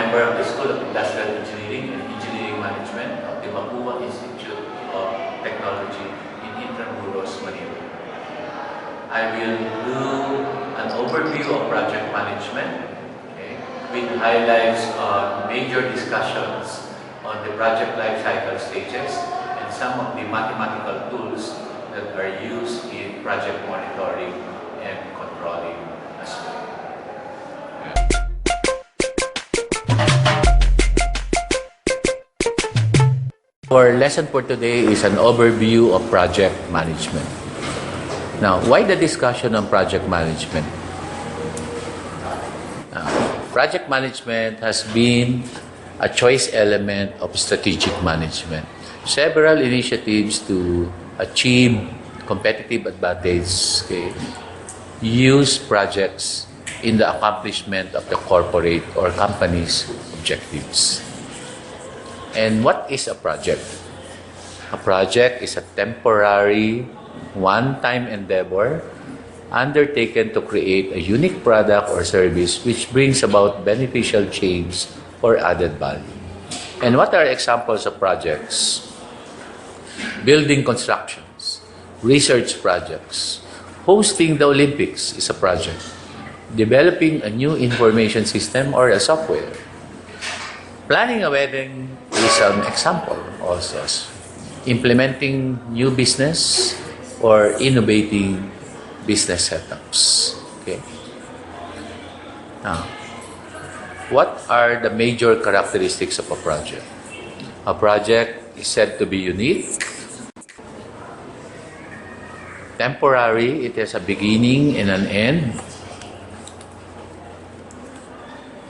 member of the School of Industrial Engineering and Engineering Management of the Mabuang Institute of Technology in Intramuros, Manila. I will do an overview of project management, with highlights on major discussions on the project life cycle stages and some of the mathematical tools that are used in project monitoring and controlling as well. Our lesson for today is an overview of project management. Now, why the discussion on project management? Project management has been a choice element of strategic management. Several initiatives to achieve competitive advantage use projects in the accomplishment of the corporate or company's objectives. And what is a project? A project is a temporary, one-time endeavor undertaken to create a unique product or service which brings about beneficial change or added value. And what are examples of projects? Building constructions, research projects, hosting the Olympics is a project, developing a new information system or a software. Planning a wedding is an example also. Implementing new business or innovating business setups. Okay. Now, what are the major characteristics of a project? A project is said to be unique, temporary, it has a beginning and an end,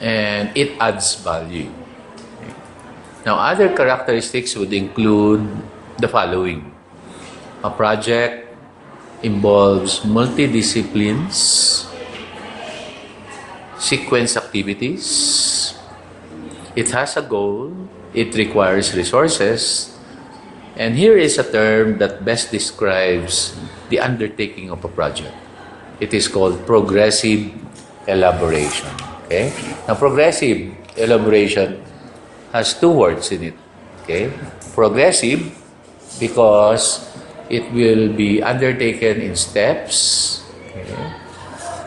and it adds value. Okay. Now, other characteristics would include the following. A project involves multidisciplines, sequence activities, it has a goal, it requires resources, and here is a term that best describes the undertaking of a project. It is called progressive elaboration. Okay? Now, progressive elaboration has two words in it. Okay? Progressive because it will be undertaken in steps,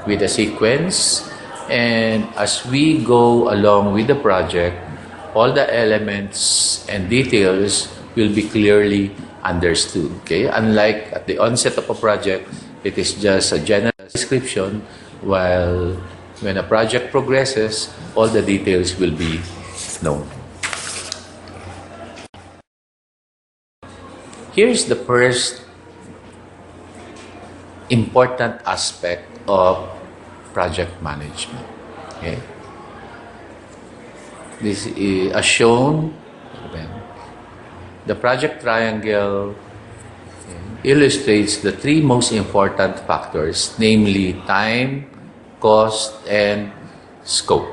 with a sequence, and as we go along with the project, all the elements and details will be clearly understood. Okay? Unlike at the onset of a project, it is just a general description, while when a project progresses, all the details will be known. Here's the first important aspect of project management. Okay? This is as shown. The project triangle illustrates the three most important factors, namely time, cost, and scope.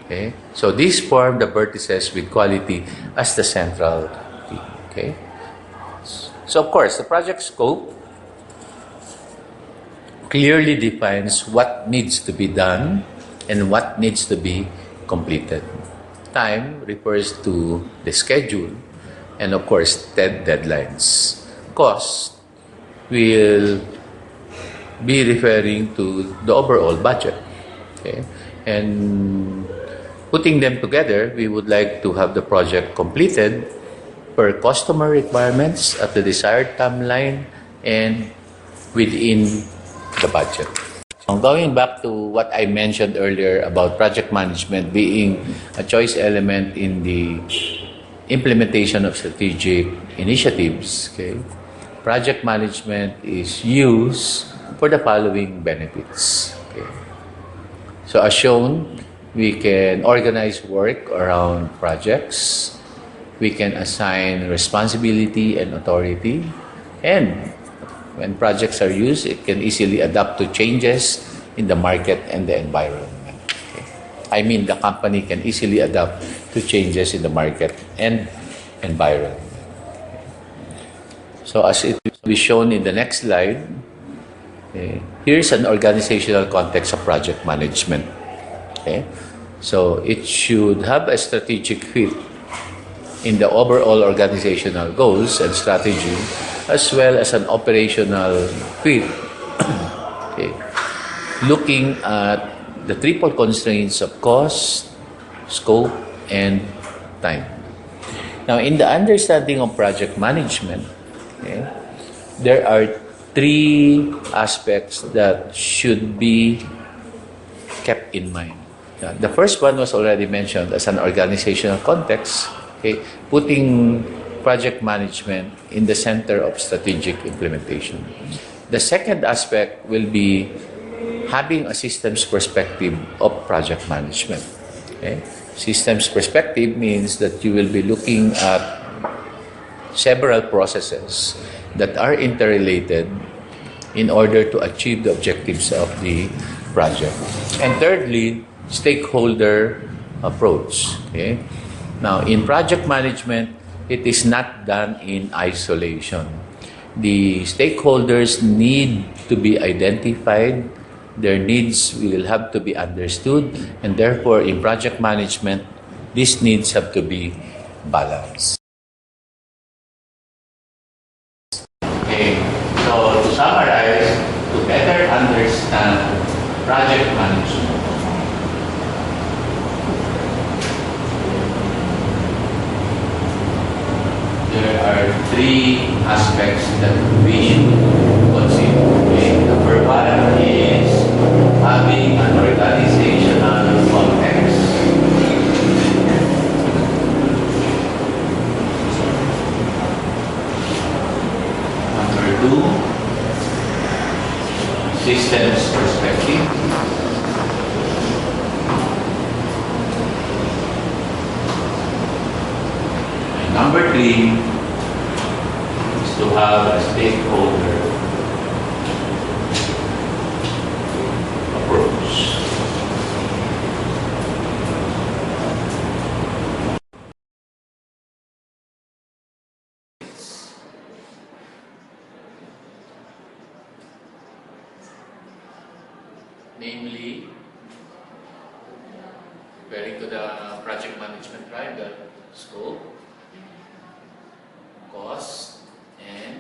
Okay? So these form the vertices with quality as the central theme. Okay? So, of course, the project scope clearly defines what needs to be done and what needs to be completed. Time refers to the schedule and, of course, deadlines. Cost will be referring to the overall budget. Okay? And putting them together, we would like to have the project completed per customer requirements at the desired timeline and within the budget. So going back to what I mentioned earlier about project management being a choice element in the implementation of strategic initiatives, okay, project management is used for the following benefits. Okay. So as shown, we can organize work around projects. We can assign responsibility and authority, and when projects are used, it can easily adapt to changes in the market and the environment. Okay? I mean, the company can easily adapt to changes in the market and environment. So as it will be shown in the next slide, here's an organizational context of project management. Okay? So it should have a strategic fit in the overall organizational goals and strategy, as well as an operational fit. Okay. Looking at the triple constraints of cost, scope, and time. Now, in the understanding of project management, okay, there are three aspects that should be kept in mind. The first one was already mentioned as an organizational context, okay, putting project management in the center of strategic implementation. The second aspect will be having a systems perspective of project management. Okay? Systems perspective means that you will be looking at several processes that are interrelated in order to achieve the objectives of the project. And thirdly, stakeholder approach. Okay? Now, in project management, it is not done in isolation. The stakeholders need to be identified, their needs will have to be understood, and therefore, in project management, these needs have to be balanced. Okay, so to summarize, to better understand project management, there are three aspects that we consider. Okay? Number one is having an organizational context. Number two, systems perspective. And number three is to have a stakeholder approach. Namely, referring to the project management triangle, scope, cost, and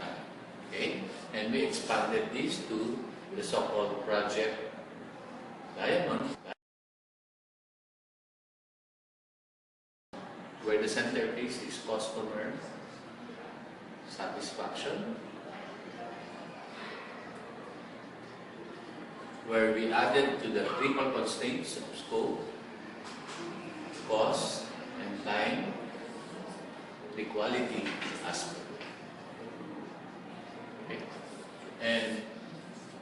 time. Okay? And we expanded this to the so-called project diamond, where the centerpiece is customer satisfaction, where we added to the triple constraints of scope, cost, and time, the quality aspect. Okay. And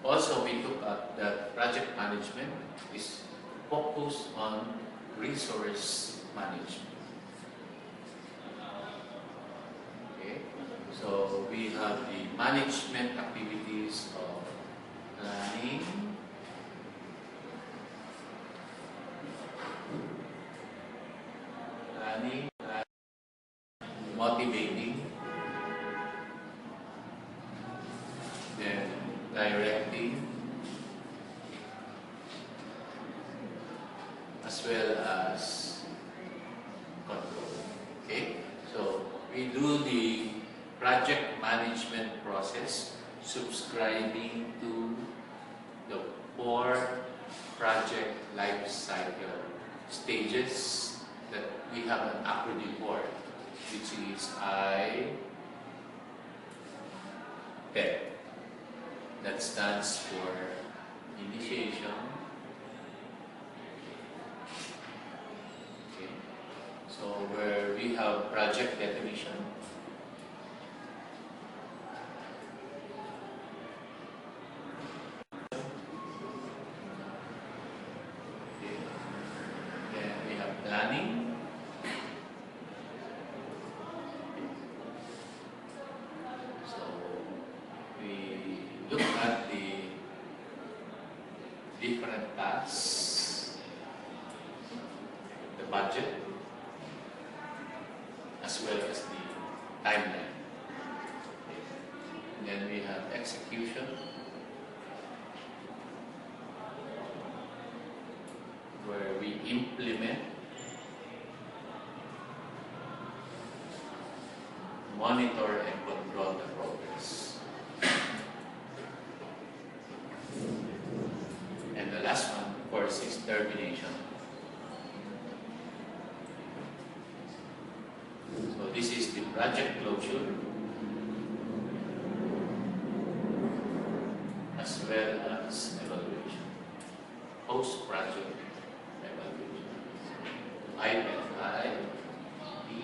also we look at that project management is focused on resource management. Okay. So we have the management activities of planning, motivating, then directing, as well as control. Okay? So we do the project management process subscribing to the 4 project life cycle stages that we have an acronym for, which is PEP. That stands for initiation. Okay. So where we have project definition, okay. Then we have planning. Look at the different tasks, the budget, as well as the timeline. And then we have execution, where we implement, monitor, and control the progress. And the last one, of course, is termination. So this is the project closure as well as evaluation. Post-project evaluation. Identify the